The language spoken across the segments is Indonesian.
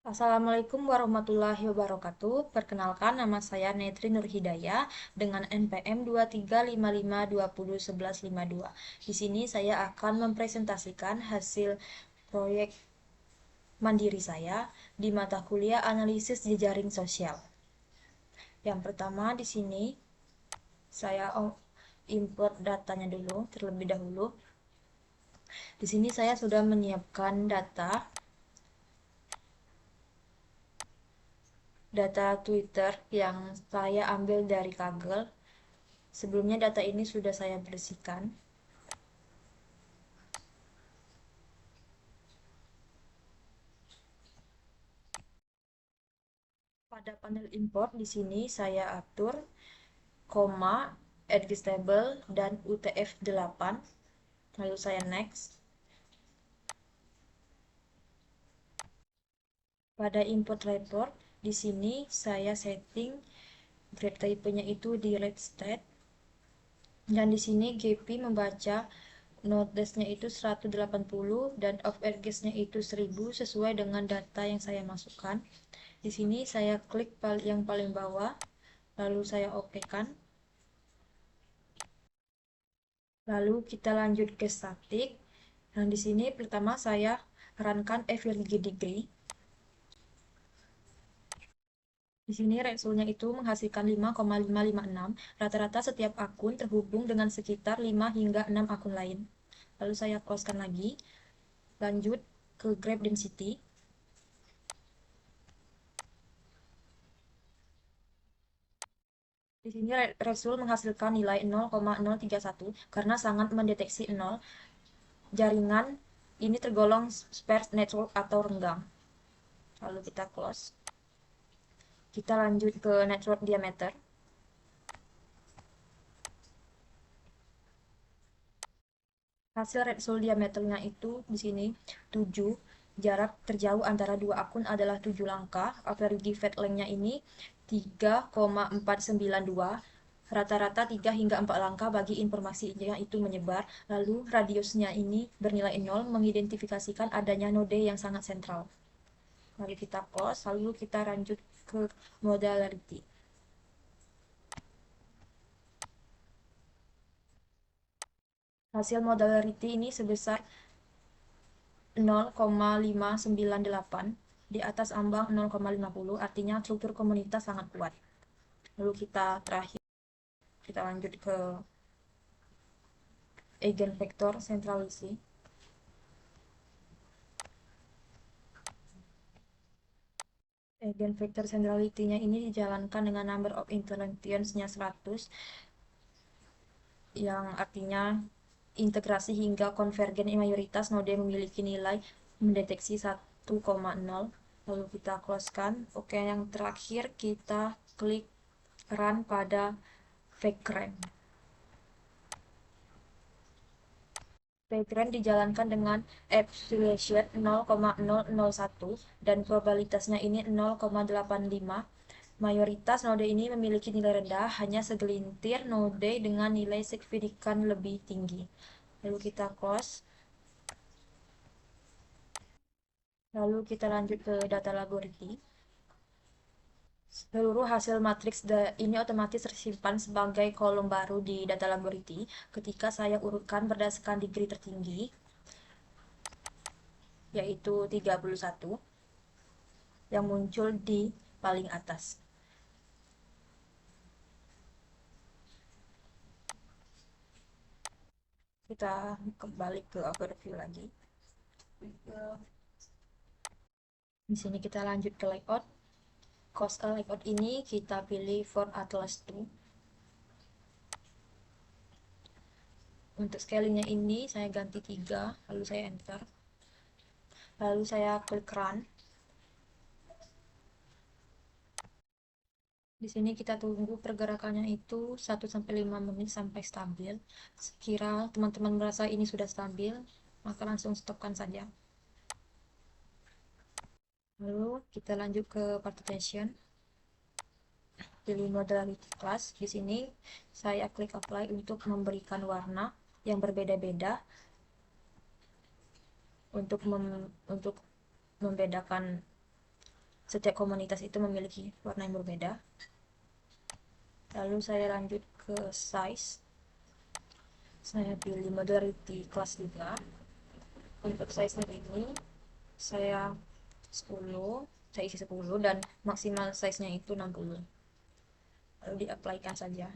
Assalamualaikum warahmatullahi wabarakatuh. Perkenalkan, nama saya Netri Nurhidayah dengan NPM 2355201152. Di sini saya akan mempresentasikan hasil proyek mandiri saya di mata kuliah Analisis Jejaring Sosial. Yang pertama di sini saya import datanya dulu terlebih dahulu. Di sini saya sudah menyiapkan data Twitter yang saya ambil dari Kaggle. Sebelumnya data ini sudah saya bersihkan. Pada panel import di sini saya atur koma, adjustable dan UTF-8. Lalu saya next. Pada import report di sini saya setting grade type-nya itu di red state. Dan di sini GP membaca node-nya itu 180 dan of nya itu 1000 sesuai dengan data yang saya masukkan. Di sini saya klik yang paling bawah, lalu saya oke-kan. Lalu kita lanjut ke statik. Nah, di sini pertama saya runkan average degree. Di sini resultnya itu menghasilkan 5,556. Rata-rata setiap akun terhubung dengan sekitar 5 hingga 6 akun lain. Lalu saya closekan lagi. Lanjut ke graph density. Di sini result menghasilkan nilai 0,031 karena sangat mendeteksi 0. Jaringan ini tergolong sparse network atau renggang. Lalu kita close. Kita lanjut ke network diameter. Hasil result diameternya itu di sini 7. Jarak terjauh antara dua akun adalah 7 langkah. Average fat length-nya ini 3,492. Rata-rata 3 hingga 4 langkah bagi informasi yang itu menyebar. Lalu radiusnya ini bernilai 0 mengidentifikasikan adanya node yang sangat sentral. Lalu kita close, lalu kita lanjut ke modularity. Hasil modularity ini sebesar 0,598 di atas ambang 0,50, artinya struktur komunitas sangat kuat. Lalu kita lanjut ke eigenvektor sentralisi. Eigenvektor centrality-nya ini dijalankan dengan number of interactions-nya 100, yang artinya integrasi hingga konvergen mayoritas node memiliki nilai mendeteksi 1,0. Lalu kita close-kan. Oke, yang terakhir kita klik run pada vagrant. Vagrant dijalankan dengan epsilon 0,001 dan probabilitasnya ini 0,85. Mayoritas node ini memiliki nilai rendah, hanya segelintir node dengan nilai signifikan lebih tinggi. Lalu kita close. Lalu kita lanjut ke data laboratory. Seluruh hasil matriks ini otomatis tersimpan sebagai kolom baru di data laboratory ketika saya urutkan berdasarkan degree tertinggi, yaitu 31, yang muncul di paling atas. Kita kembali ke overview lagi. Di sini kita lanjut ke layout. Coastal layout ini kita pilih for Atlas 2. Untuk scalingnya ini saya ganti 3, lalu saya enter. Lalu saya klik run. Di sini kita tunggu pergerakannya itu 1-5 menit sampai stabil. Sekira teman-teman merasa ini sudah stabil, maka langsung stopkan saja. Lalu kita lanjut ke partition. Pilih modality class. Di sini saya klik apply untuk memberikan warna yang berbeda-beda untuk membedakan Setiap komunitas itu memiliki warna yang berbeda. Lalu saya lanjut ke size. Saya pilih modularity kelas 3. Untuk size ini saya 10, saya isi 10 dan maksimal size-nya itu 60. Lalu di-apply-kan saja.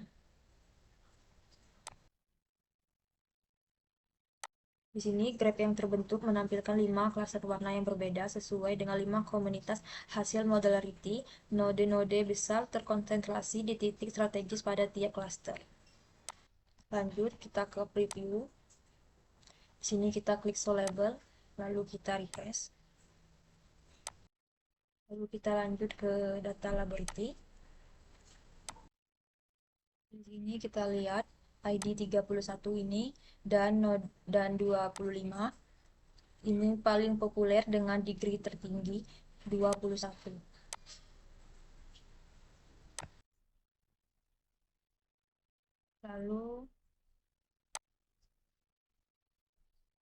Di sini graf yang terbentuk menampilkan 5 klaster warna yang berbeda sesuai dengan 5 komunitas hasil modularity. Node-node besar terkonsentrasi di titik strategis pada tiap klaster. Lanjut kita ke preview. Di sini kita klik show label, lalu kita refresh. Lalu kita lanjut ke data laboratory. Di sini kita lihat ID 31 ini dan 25 ini paling populer dengan degree tertinggi 21. Lalu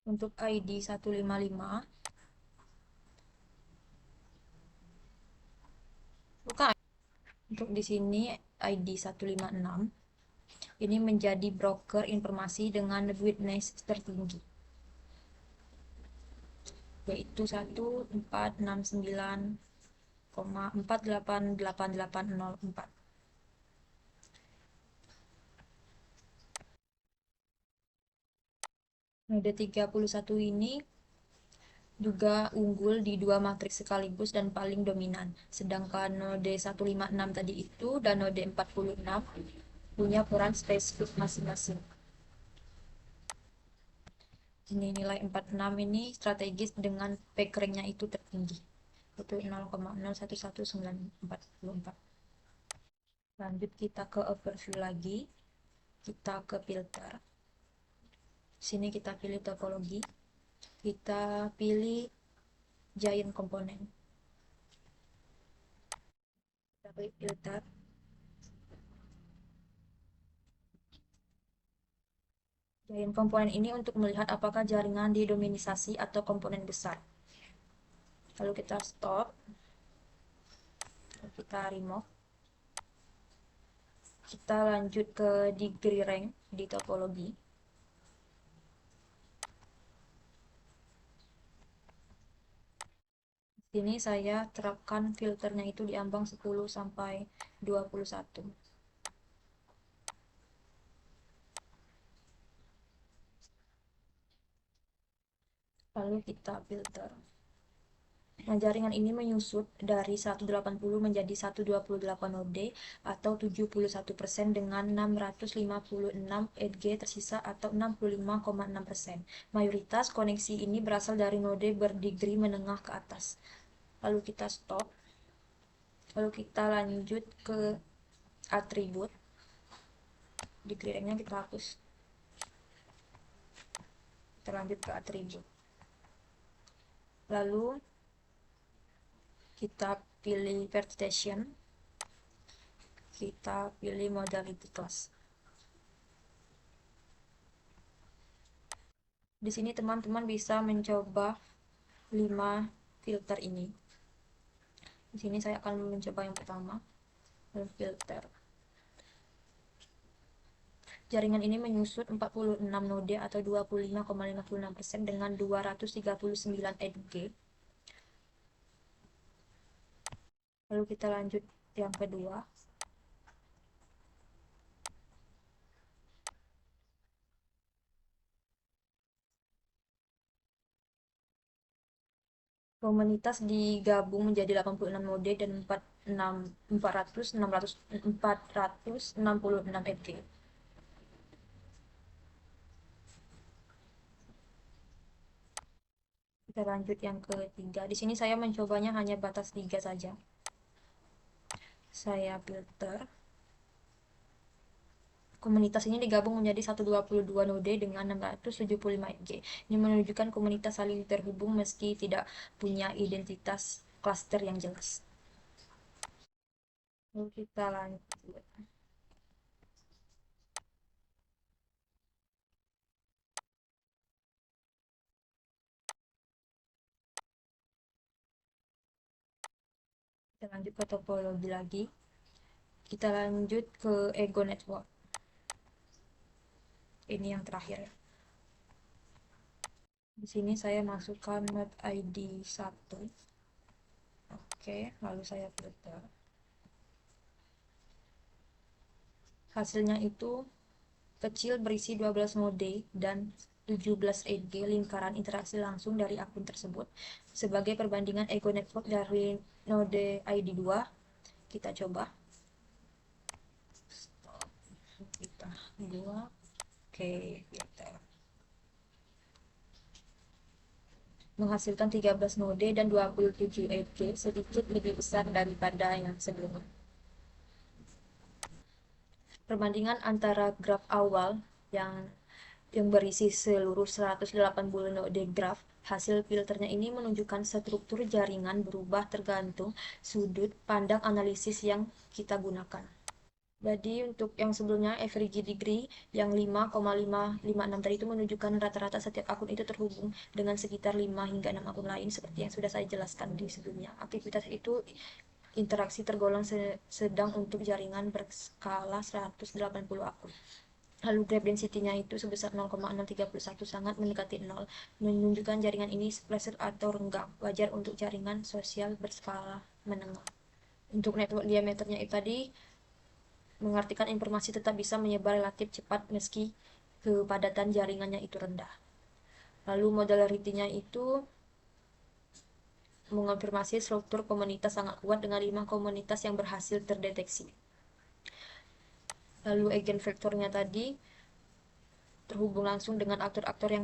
untuk ID 155 bukan, untuk di sini ID 156 ini menjadi broker informasi dengan witness tertinggi yaitu 1469,488804. Node 31 ini juga unggul di dua matriks sekaligus dan paling dominan. Sedangkan node 156 tadi itu dan node 46 punya peran spesifik masing-masing. Ini nilai 46 ini strategis dengan packernya itu tertinggi. Itu 0,011944. Lanjut kita ke overview lagi. Kita ke filter. Sini kita pilih topologi. Kita pilih giant component. Kita klik filter. Giant komponen ini untuk melihat apakah jaringan didominisasi atau komponen besar. Lalu kita stop. Lalu kita remove. Kita lanjut ke degree rank di topologi. Di sini saya terapkan filternya itu di ambang 10 sampai 21. Lalu kita filter. Nah, jaringan ini menyusut dari 180 menjadi 128 node atau 71% dengan 656 edge tersisa atau 65,6%. Mayoritas koneksi ini berasal dari node berdegree menengah ke atas. Lalu kita stop. Lalu kita lanjut ke atribut. Degree rank-nya kita hapus. Kita lanjut ke atribut. Lalu kita pilih vertitation, kita pilih modality class. Di sini teman-teman bisa mencoba 5 filter ini. Di sini saya akan mencoba yang pertama, filter. Jaringan ini menyusut 46 node atau 25,56% dengan 239 edge. Lalu kita lanjut yang kedua. Komunitas digabung menjadi 86 node dan 466 edge. Kita lanjut yang ketiga. Di sini saya mencobanya hanya batas 3 saja. Saya filter. Komunitas ini digabung menjadi 122 node dengan 675 edge. Ini menunjukkan komunitas saling terhubung meski tidak punya identitas klaster yang jelas. Lalu kita lanjut. Kita lanjut ke topologi lagi. Kita lanjut ke ego network. Ini yang terakhir ya. Di sini saya masukkan node ID 1. Oke, lalu saya filter. Hasilnya itu kecil berisi 12 node dan 17 edge lingkaran interaksi langsung dari akun tersebut. Sebagai perbandingan ego network dari node ID 2, kita coba. Kita 2. Oke, filter. Menghasilkan 13 node dan 27 edge, sedikit lebih besar daripada yang sebelumnya. Perbandingan antara graf awal yang berisi seluruh 180 node graf, hasil filternya ini menunjukkan struktur jaringan berubah tergantung sudut pandang analisis yang kita gunakan. Jadi untuk yang sebelumnya average degree yang 5,556 tadi itu menunjukkan rata-rata setiap akun itu terhubung dengan sekitar 5 hingga 6 akun lain seperti yang sudah saya jelaskan di sebelumnya. Aktivitas itu interaksi tergolong sedang untuk jaringan berskala 180 akun. Lalu graph density-nya itu sebesar 0,631, sangat mendekati 0, menunjukkan jaringan ini splatter atau renggang, wajar untuk jaringan sosial berskala menengah. Untuk network diameternya itu tadi mengartikan informasi tetap bisa menyebar relatif cepat meski kepadatan jaringannya itu rendah. Lalu modularity-nya itu mengonfirmasi struktur komunitas sangat kuat dengan 5 komunitas yang berhasil terdeteksi. Lalu eigenvektornya tadi terhubung langsung dengan aktor-aktor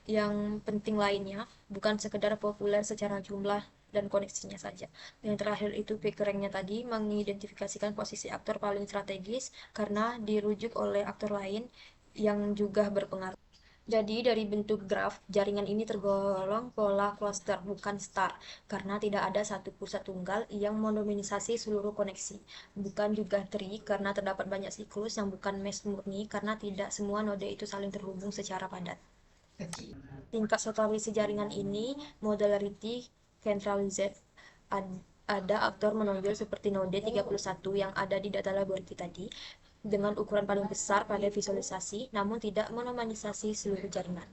yang penting lainnya, bukan sekedar populer secara jumlah dan koneksinya saja. Yang terakhir itu PageRank-nya tadi mengidentifikasikan posisi aktor paling strategis karena dirujuk oleh aktor lain yang juga berpengaruh. Jadi dari bentuk graf, jaringan ini tergolong pola cluster, bukan star, karena tidak ada satu pusat tunggal yang mendominasi seluruh koneksi. Bukan juga tree, karena terdapat banyak siklus yang bukan mesh murni, karena tidak semua node itu saling terhubung secara padat. Tingkat totalisi jaringan ini modularity centralized. Ada aktor menonjol seperti node 31 yang ada di data laboratory tadi dengan ukuran paling besar pada visualisasi, namun tidak monomanisasi seluruh jaringan.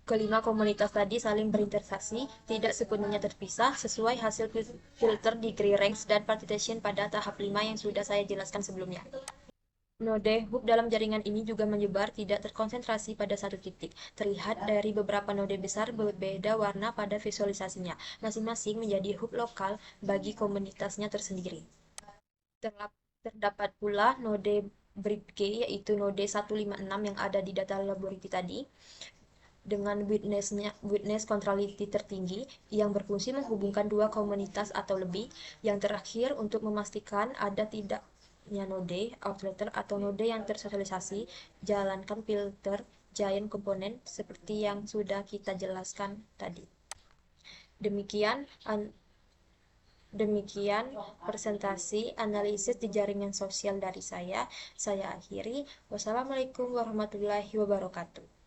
Kelima komunitas tadi saling berinteraksi, tidak sepenuhnya terpisah, sesuai hasil filter degree range dan partition pada tahap 5 yang sudah saya jelaskan sebelumnya. Node hub dalam jaringan ini juga menyebar, tidak terkonsentrasi pada satu titik. Terlihat dari beberapa node besar berbeda warna pada visualisasinya. Masing-masing menjadi hub lokal bagi komunitasnya tersendiri. Terdapat pula node bridge yaitu node 156 yang ada di data laboratory tadi dengan witness contrality tertinggi yang berfungsi menghubungkan dua komunitas atau lebih. Yang terakhir untuk memastikan ada tidaknya node outlier atau node yang tersosialisasi, jalankan filter giant component seperti yang sudah kita jelaskan tadi. Demikian presentasi analisis di jaringan sosial dari saya. Saya akhiri. Wassalamualaikum warahmatullahi wabarakatuh.